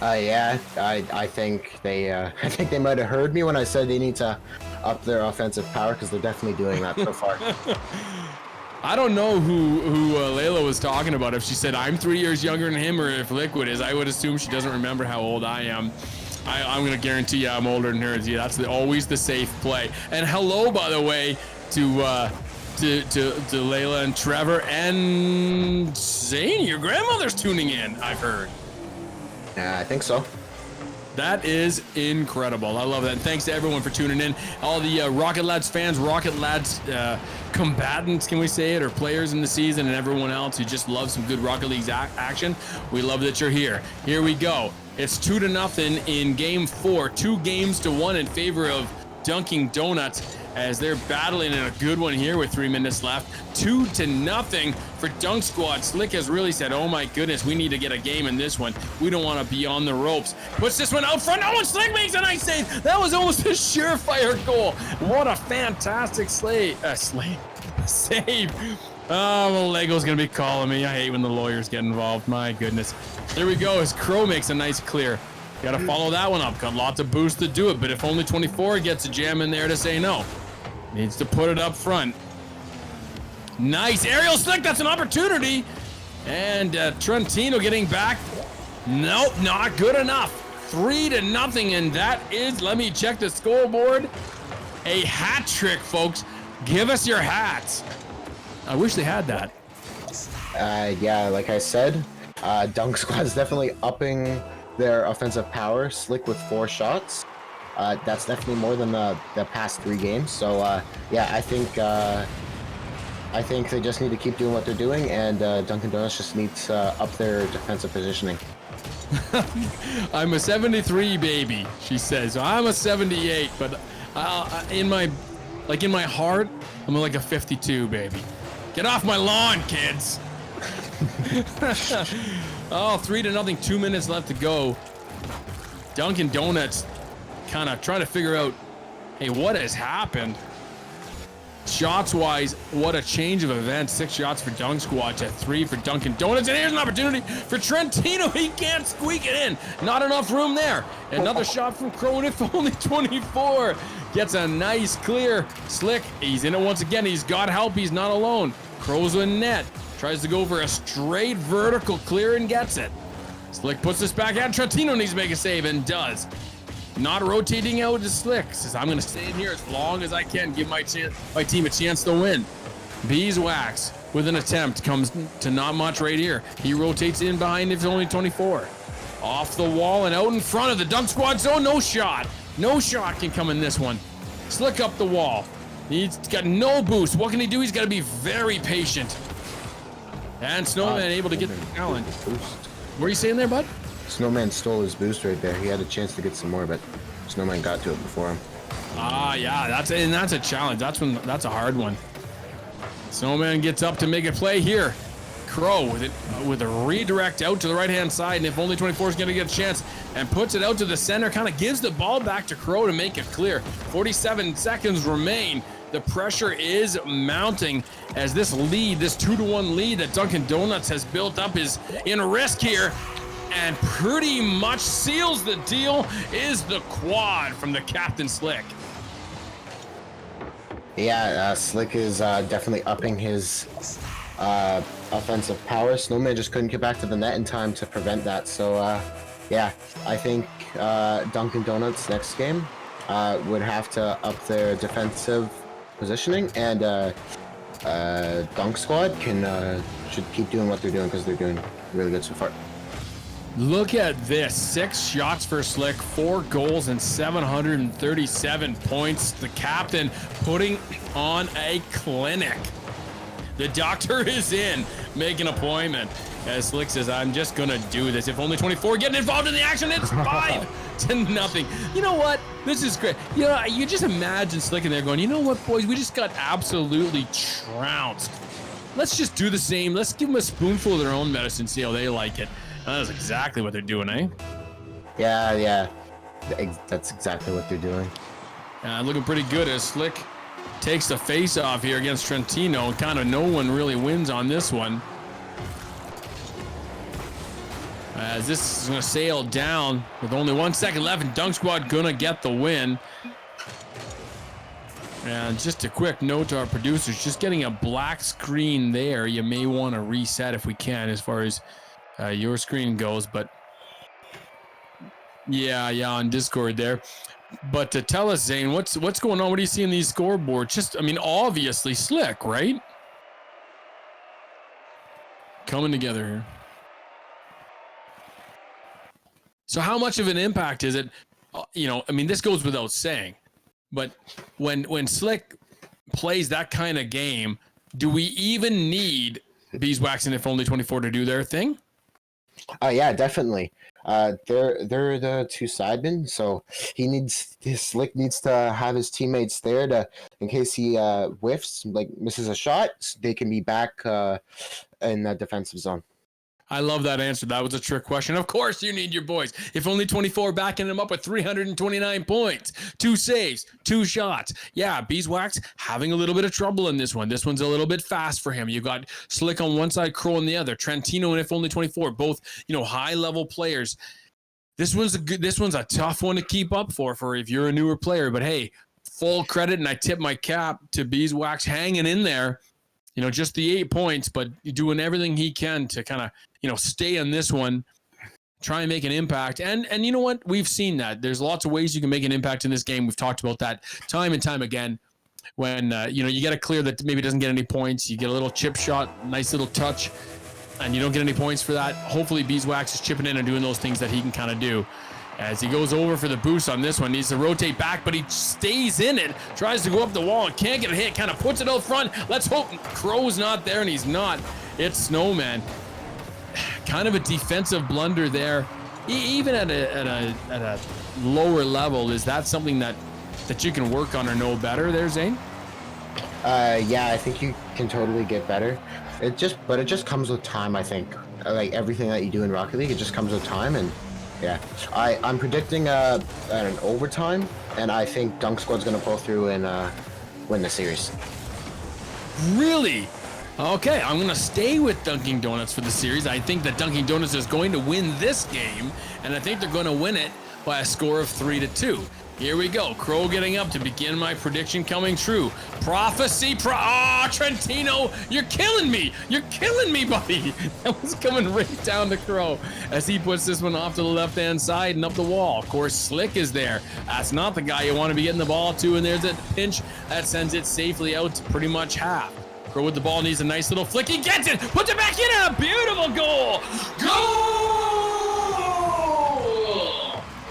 Yeah, I think they might have heard me when I said they need to up their offensive power because they're definitely doing that so far. I don't know who Layla was talking about. If she said I'm 3 years younger than him, or if Liquid is. I would assume she doesn't remember how old I am. I'm gonna guarantee you I'm older than her. Yeah, that's always the safe play. And hello, by the way, to Layla and Trevor and Zane. Your grandmother's tuning in, I've heard. Yeah, I think so. That is incredible. I love that. And thanks to everyone for tuning in. All the Rocket Lads fans, Rocket Lads combatants, can we say it, or players in the season, and everyone else who just loves some good Rocket League action. We love that you're here. Here we go. It's 2-0 in game 4. 2 games to 1 in favor of Dunkin' Donuts as they're battling in a good one here with 3 minutes left. 2-0 for Dunk Squad. Slick has really said, oh my goodness, we need to get a game in this one. We don't want to be on the ropes. Puts this one out front. Oh, and Slick makes a nice save. That was almost a surefire goal. What a fantastic save. Oh, well, Lego's going to be calling me. I hate when the lawyers get involved. My goodness. There we go as Crow makes a nice clear. Got to follow that one up. Got lots of boost to do it, but if only 24 gets a jam in there to say no. Needs to put it up front. Nice aerial Slick. That's an opportunity. And Trentino getting back. Nope, not good enough. 3-0, and that is, let me check the scoreboard, a hat trick, folks. Give us your hats. I wish they had that. Yeah, like I said, Dunk Squad's definitely upping their offensive power. Slick with 4 shots. That's definitely more than the past 3 games. So yeah, I think they just need to keep doing what they're doing, and Dunkin' Donuts just needs to up their defensive positioning. I'm a 73 baby, she says. I'm a 78, but in my heart, I'm like a 52 baby. Get off my lawn, kids. Oh, 3-0, 2 minutes left to go. Dunkin' Donuts kind of trying to figure out, hey, what has happened? Shots-wise, what a change of events. 6 shots for Dunk Squad to 3 for Dunkin' Donuts. And here's an opportunity for Trentino. He can't squeak it in. Not enough room there. Another shot from Crow, and if only 24 gets a nice clear. Slick, he's in it once again. He's got help. He's not alone. Crow's in net. Tries to go for a straight vertical clear and gets it. Slick puts this back out. Trentino needs to make a save and does. Not rotating out to Slick. Says, I'm going to stay in here as long as I can. Give my team a chance to win. Beeswax with an attempt. Comes to not much right here. He rotates in behind if it's only 24. Off the wall and out in front of the Dunk Squad zone. No shot. No shot can come in this one. Slick up the wall. He's got no boost. What can he do? He's got to be very patient. And Snowman able to get the challenge. What are you saying there, bud? Snowman stole his boost right there. He had a chance to get some more, but Snowman got to it before him. Yeah, that's a challenge. That's a hard one. Snowman gets up to make a play here. Crow with a redirect out to the right-hand side, and if only 24 is going to get a chance, and puts it out to the center, kind of gives the ball back to Crow to make it clear. 47 seconds remain. The pressure is mounting as this 2-1 lead that Dunkin' Donuts has built up is in risk here, and pretty much seals the deal is the quad from the Captain Slick. Yeah, Slick is definitely upping his offensive power. Snowman just couldn't get back to the net in time to prevent that. So yeah, I think Dunkin' Donuts next game would have to up their defensive positioning, and Dunk Squad should keep doing what they're doing because they're doing really good so far. Look at this. 6 shots for Slick, 4 goals, and 737 points. The captain putting on a clinic. The doctor is in. Make an appointment. As Slick says, I'm just going to do this. If only 24 getting involved in the action, it's 5-0. You know what? This is great. You know, you just imagine Slick in there going, you know what, boys? We just got absolutely trounced. Let's just do the same. Let's give them a spoonful of their own medicine, see how they like it. That's exactly what they're doing, eh? Yeah. That's exactly what they're doing. Looking pretty good as Slick takes the face off here against Trentino. Kind of no one really wins on this one. As this is going to sail down with only 1 second left, and Dunk Squad going to get the win. And just a quick note to our producers, just getting a black screen there. You may want to reset if we can as far as your screen goes. But yeah, on Discord there. But to tell us, Zane, what's going on? What do you see in these scoreboards? Just, I mean, obviously slick, right? Coming together here. So how much of an impact is it? You know, I mean, this goes without saying. But when Slick plays that kind of game, do we even need Beeswax and If Only 24 to do their thing? Yeah, definitely. They're the two sidemen, so Slick needs to have his teammates there to, in case he whiffs, like misses a shot, they can be back in that defensive zone. I love that answer. That was a trick question. Of course you need your boys. If Only 24 backing him up with 329 points, 2 saves, 2 shots. Yeah, Beeswax having a little bit of trouble in this one. This one's a little bit fast for him. You got Slick on one side, Crow on the other. Trentino and If Only 24, both, you know, high-level players. This one's a tough one to keep up for if you're a newer player. But hey, full credit, and I tip my cap to Beeswax hanging in there. You know, just the 8 points, but doing everything he can to kind of, you know, stay on this one, try and make an impact. And you know what? We've seen that. There's lots of ways you can make an impact in this game. We've talked about that time and time again. When, you know, you get a clear that maybe doesn't get any points. You get a little chip shot, nice little touch, and you don't get any points for that. Hopefully Beeswax is chipping in and doing those things that he can kind of do. As he goes over for the boost on this one, needs to rotate back, but he stays in it, tries to go up the wall and can't get a hit, kind of puts it out front. Let's hope Crow's not there, and he's not. It's Snowman. Kind of a defensive blunder there. Even at a lower level, is that something that you can work on or know better there, Zane? Yeah, I think you can totally get better. It just comes with time, I think. Like everything that you do in Rocket League, it just comes with time. And yeah, I'm predicting an overtime, and I think Dunk Squad's gonna pull through and win the series. Really? Okay, I'm gonna stay with Dunkin' Donuts for the series. I think that Dunkin' Donuts is going to win this game, and I think they're going to win it by a score of 3-2. Here we go. Crow getting up to begin my prediction coming true. Prophecy. Trentino, you're killing me. You're killing me, buddy. That was coming right down to Crow as he puts this one off to the left-hand side and up the wall. Of course, Slick is there. That's not the guy you want to be getting the ball to, and there's a pinch that sends it safely out to pretty much half. Crow with the ball needs a nice little flick. He gets it. Puts it back in. A beautiful goal. Goal!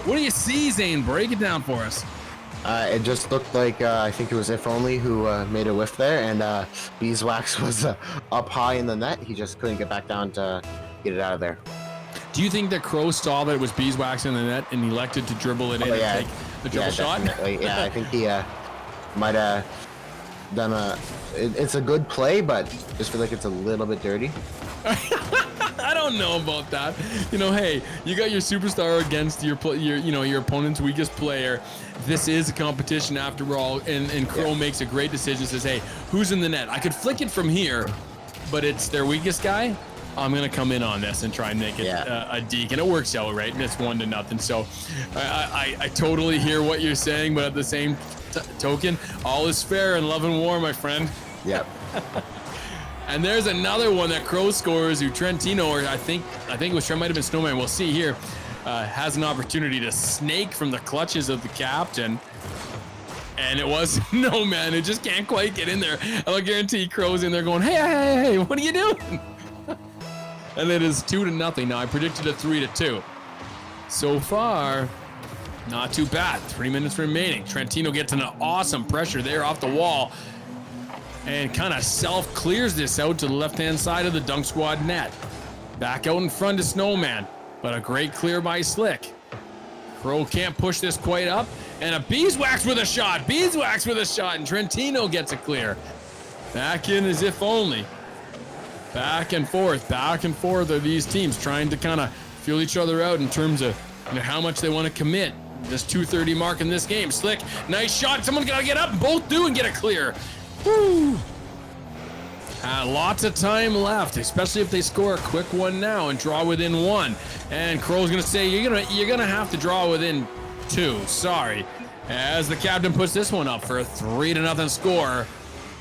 What do you see, Zane? Break it down for us. It just looked like I think it was If Only who made a whiff there, and Beeswax was up high in the net. He just couldn't get back down to get it out of there. Do you think that Crow saw that it was Beeswax in the net and elected to dribble it in and take the dribble shot? Definitely. Yeah, I think he might have done it's a good play, but just feel like it's a little bit dirty. I don't know about that. You know, hey, you got your superstar against your opponent's weakest player. This is a competition after all, and Crow makes a great decision. Says, hey, who's in the net? I could flick it from here, but it's their weakest guy. I'm gonna come in on this and try and make it a deke, and it works out, right? And it's 1-0. So I totally hear what you're saying, but at the same token, all is fair in love and war, my friend. Yep. And there's another one that Crow scores, who Trentino, or I think it was might have been Snowman. We'll see here. Has an opportunity to snake from the clutches of the captain, and it was Snowman who just can't quite get in there. I'll guarantee Crow's in there going, hey, what are you doing? And it is 2-0 now. I predicted a 3-2. So far, not too bad. 3 minutes remaining. Trentino gets an awesome pressure there off the wall and kind of self-clears this out to the left-hand side of the Dunk Squad net. Back out in front to Snowman, but a great clear by Slick. Crow can't push this quite up, and a Beeswax with a shot. Beeswax with a shot, and Trentino gets a clear. Back in as If Only. Back and forth are these teams trying to kind of feel each other out in terms of how much they want to commit. This 2:30 mark in this game. Slick, nice shot. Someone's got to get up. Both do and get a clear. Woo! Lots of time left, especially if they score a quick one now and draw within 1. And Crow's gonna say, you're gonna have to draw within 2. Sorry. as the captain puts this one up for a 3-0 score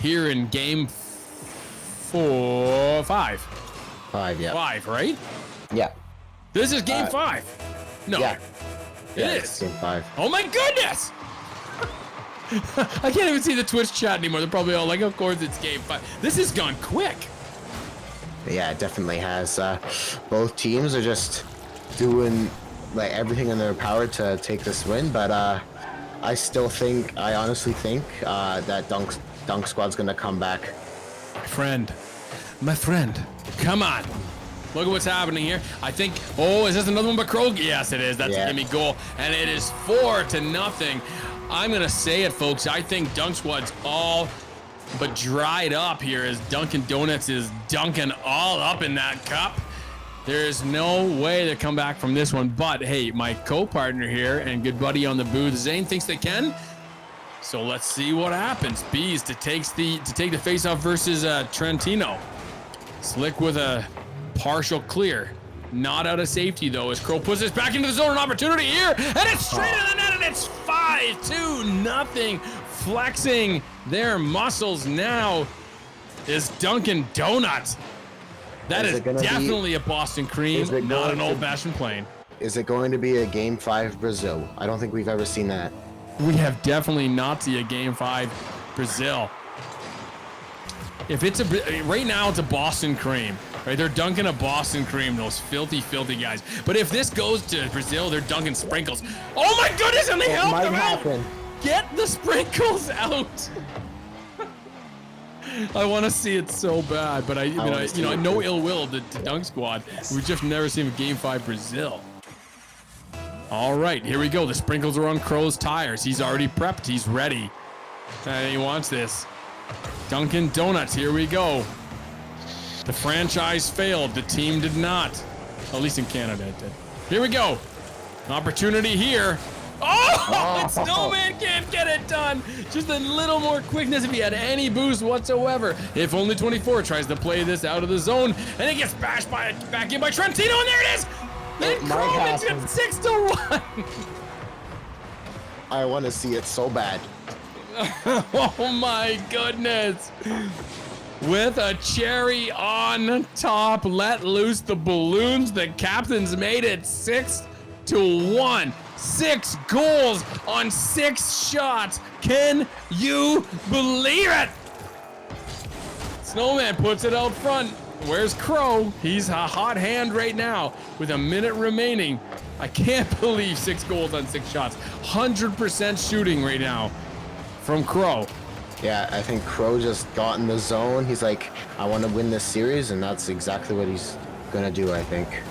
here in game 5. 5, yeah. 5, right? Yeah. This is game 5. No. Yeah. It It's is. game 5. Oh my goodness! I can't even see the Twitch chat anymore. They're probably all like, of course it's game 5. This has gone quick. Yeah, it definitely has. Both teams are just doing like everything in their power to take this win, but I honestly think that Dunk Squad's gonna come back. My friend, come on. Look at what's happening here. I think, oh, is this another one by Krog? Yes, it is. That's a gimme goal. And it is 4-0. I'm going to say it, folks. I think Dunk Squad's all but dried up here as Dunkin' Donuts is dunking all up in that cup. There is no way to come back from this one. But, hey, my co-partner here and good buddy on the booth, Zane, thinks they can. So let's see what happens. Bees to take the face-off versus Trentino. Slick with a partial clear. Not out of safety, though, as Crow puts this back into the zone. An opportunity here, and it's straight in the net, and it's 5-2. Flexing their muscles now is Dunkin' Donuts. That is definitely a Boston Cream, not an old-fashioned plain. Is it going to be a Game 5 Brazil? I don't think we've ever seen that. We have definitely not seen a Game 5 Brazil. If it's right now, it's a Boston Cream, right? They're dunking a Boston Cream, those filthy, filthy guys. But if this goes to Brazil, they're dunking sprinkles. Oh my goodness, and they helped them out. Get the sprinkles out. I want to see it so bad, but I no ill will to Dunk Squad. We've just never seen a Game 5 Brazil. All right, here we go. The sprinkles are on Crow's tires. He's already prepped. He's ready. And he wants this. Dunkin' Donuts, here we go. The franchise failed. The team did not. At least in Canada it did. Here we go. Opportunity here. Oh, and Snowman can't get it done. Just a little more quickness if he had any boost whatsoever. If only 24 tries to play this out of the zone, and it gets bashed back in by Trentino, and there it is. Then Crow makes it 6-1. I want to see it so bad. Oh my goodness. With a cherry on top, let loose the balloons. The captains made it 6-1. 6 goals on 6 shots. Can you believe it? Snowman puts it out front. Where's Crow? He's a hot hand right now with a minute remaining. I can't believe 6 goals on 6 shots. 100% shooting right now from Crow. Yeah, I think Crow just got in the zone. He's like, I want to win this series, and that's exactly what he's going to do, I think.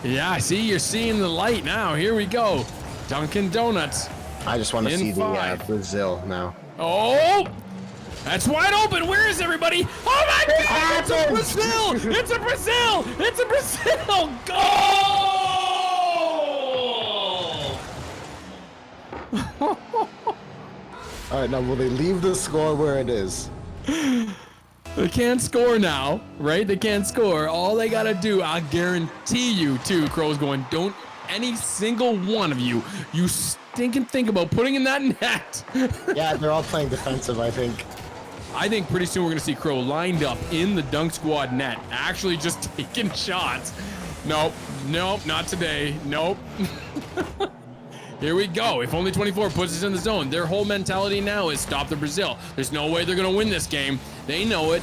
Yeah, see, you're seeing the light now. Here we go. Dunkin' Donuts. I just want to see the Brazil now. Oh! That's wide open. Where is everybody? Oh my God! It's a Brazil! It's a Brazil! It's a Brazil! Goal! All right, now will they leave the score where it is? They can't score now, right? They can't score. All they gotta do, I guarantee you, too, Crow's going, don't any single one of you stinking think about putting in that net. Yeah, they're all playing defensive, I think. I think pretty soon we're gonna see Crow lined up in the Dunk Squad net, actually just taking shots. Nope, not today, nope. Here we go. If only 24 puts us in the zone, their whole mentality now is stop the Brazil. There's no way they're gonna win this game. They know it,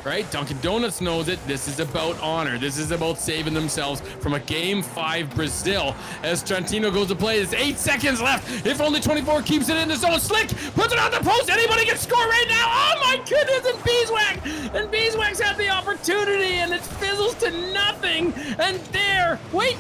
right? Dunkin' Donuts knows it. This is about honor. This is about saving themselves from a Game 5 Brazil. As Trentino goes to play, there's 8 seconds left. If only 24 keeps it in the zone, Slick puts it on the post. Anybody can score right now. Oh my goodness, and Beeswax had the opportunity, and it fizzles to nothing. And there, wait.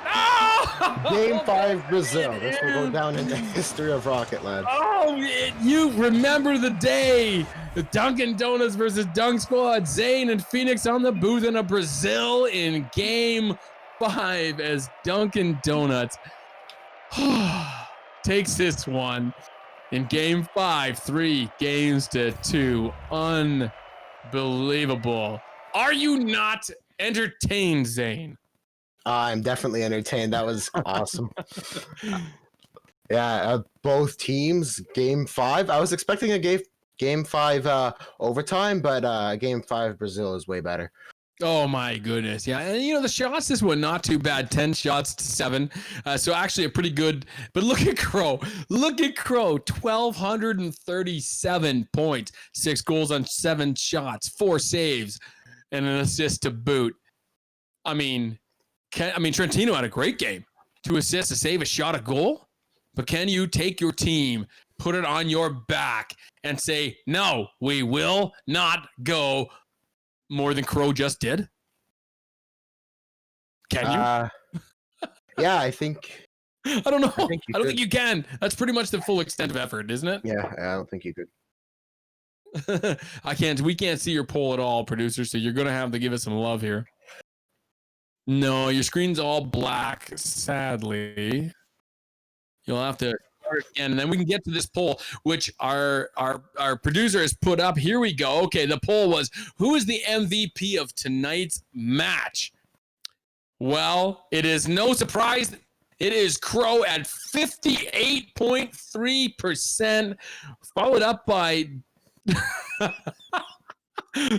Oh! Game 5 Brazil. This will go down in the history of Rocket Lad. Oh, you remember the day. The Dunkin' Donuts versus Dunk Squad. Zane and Phoenix on the booth in a Brazil in Game 5 as Dunkin' Donuts takes this one in Game 5, 3-2. Unbelievable. Are you not entertained, Zane? I'm definitely entertained. That was awesome. Yeah, both teams, game 5. I was expecting a game 5 overtime, but game 5 Brazil is way better. Oh my goodness. Yeah. And the shots, this one, not too bad. 10 shots to 7. So actually a pretty good, but look at Crow. 1,237 points, 6 goals on 7 shots, 4 saves, and an assist to boot. I mean, Trentino had a great game. 2 assists, a save, a shot, a goal. But can you take your team, put it on your back, and say, no, we will not go more than Crow just did? Can you? Yeah, I think. I don't know. I don't could. think you can. That's pretty much the full extent of effort, isn't it? Yeah, I don't think you could. We can't see your poll at all, producer, so you're going to have to give us some love here. No, your screen's all black, sadly. You'll have to start again, and then we can get to this poll, which our producer has put up. Here we go. Okay, the poll was, who is the MVP of tonight's match? Well, it is no surprise. It is Crow at 58.3%, followed up by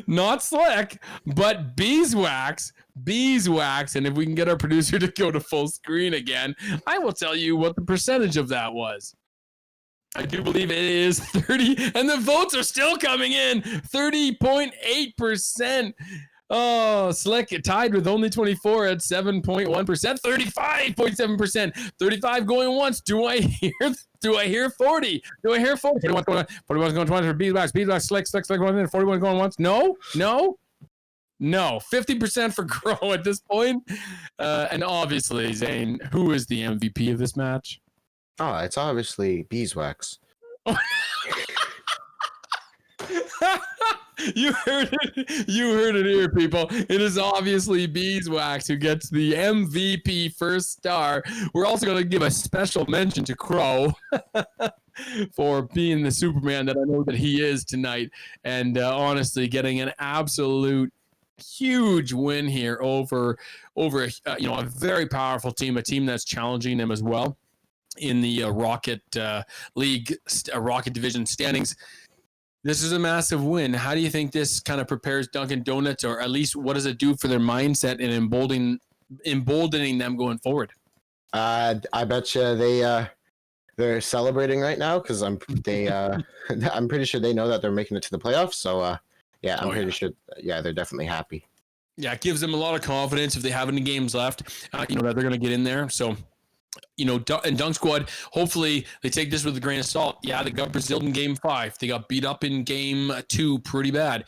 not Slick, but Beeswax. And if we can get our producer to go to full screen again, I will tell you what the percentage of that was. I do believe it is 30, and the votes are still coming in. 30.8%. Oh, Slick tied with only 24 at 7.1%, 35.7%, 35 going once. Do I hear 40? Do I hear 40? 41 going on. 41 going twice for Beeswax, Slick, 41 going once. No. 50% for Crow at this point. And obviously, Zane, who is the MVP of this match? Oh, it's obviously Beeswax. You heard it here, people. It is obviously Beeswax who gets the MVP first star. We're also going to give a special mention to Crow for being the Superman that I know that he is tonight, and honestly getting an absolute huge win here over a very powerful team, a team that's challenging them as well in the Rocket League, Rocket Division standings. This is a massive win. How do you think this kind of prepares Dunkin' Donuts, or at least what does it do for their mindset and emboldening them going forward? I bet you they're celebrating right now because I'm pretty sure they know that they're making it to the playoffs. So I'm pretty sure. Yeah, they're definitely happy. Yeah, it gives them a lot of confidence if they have any games left. That they're going to get in there. So. And Dunk Squad, hopefully they take this with a grain of salt. Yeah, they got Brazil in game 5. They got beat up in game 2 pretty bad.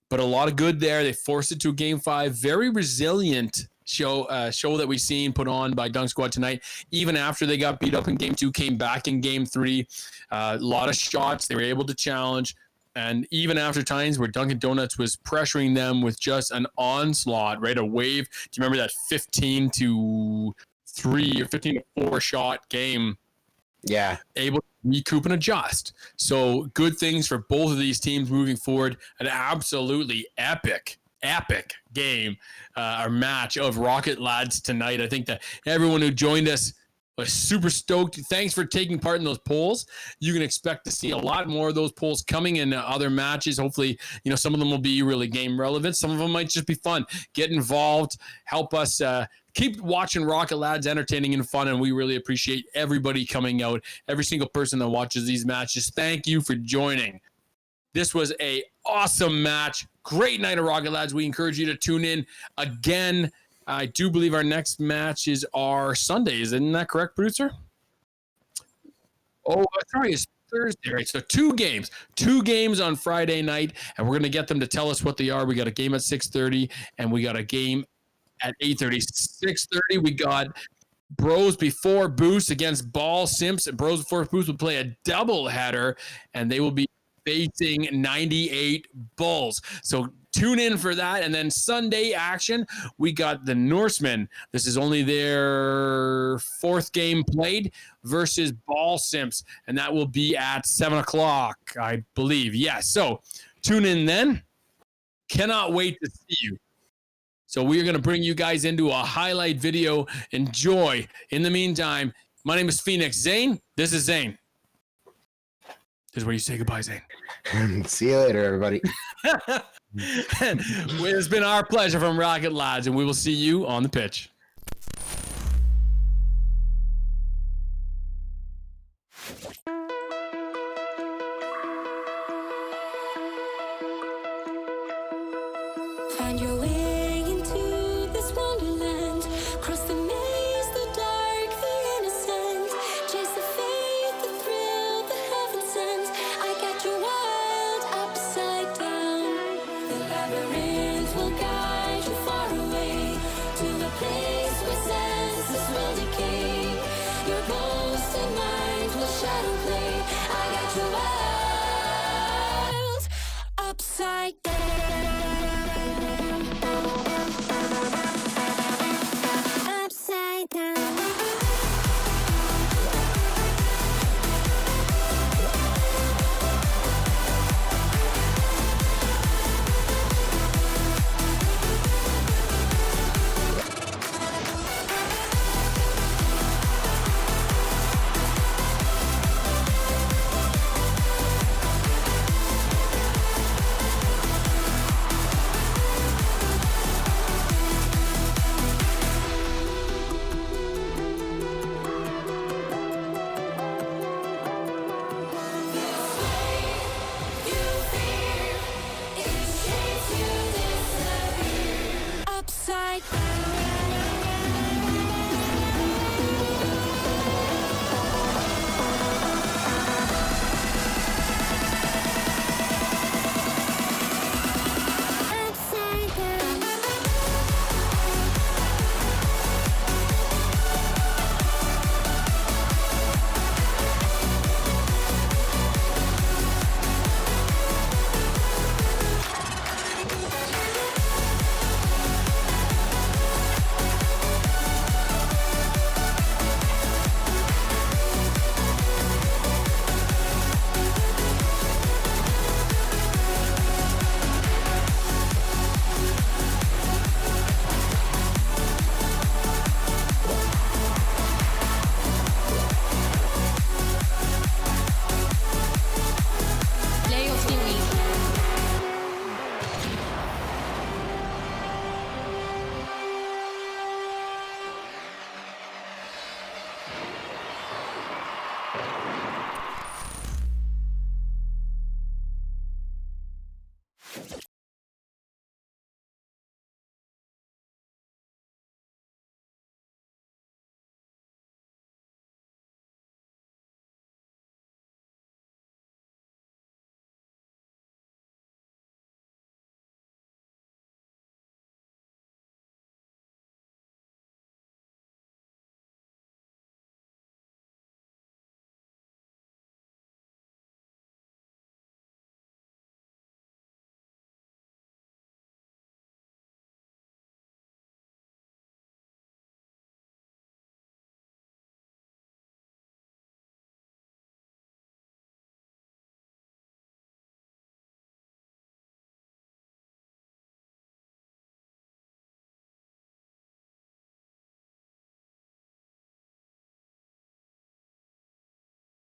But a lot of good there. They forced it to a game 5. Very resilient show that we've seen put on by Dunk Squad tonight. Even after they got beat up in game 2, came back in game 3. A lot of shots. They were able to challenge. And even after times where Dunkin' Donuts was pressuring them with just an onslaught, right? A wave. Do you remember that 15-3 or 15-4 shot game? Yeah. Able to recoup and adjust. So good things for both of these teams moving forward. An absolutely epic game or match of Rocket Lads tonight. I think that everyone who joined us was super stoked. Thanks for taking part in those polls. You can expect to see a lot more of those polls coming in other matches. Hopefully, some of them will be really game relevant. Some of them might just be fun. Get involved. Help us keep watching Rocket Lads, entertaining and fun, and we really appreciate everybody coming out, every single person that watches these matches. Thank you for joining. This was a awesome match. Great night of Rocket Lads. We encourage you to tune in again. I do believe our next matches are Sundays. Isn't that correct, producer? Oh, sorry, it's Thursday, right? So two games on Friday night, and we're going to get them to tell us what they are. We got a game at 6:30, and we got a game at 8:30. 6:30, we got Bros Before Boost against Ball Simps. And Bros Before Boost will play a double header, and they will be facing 98 Bulls. So tune in for that. And then Sunday action, we got the Norsemen. This is only their 4th game played versus Ball Simps, and that will be at 7 o'clock, I believe. Yes. So tune in then. Cannot wait to see you. So we're going to bring you guys into a highlight video. Enjoy. In the meantime, My name is Phoenix. Zane, this is Zane. This is where you say goodbye, Zane. See you later, everybody. It's been our pleasure from Rocket Lads, and we will see you on the pitch.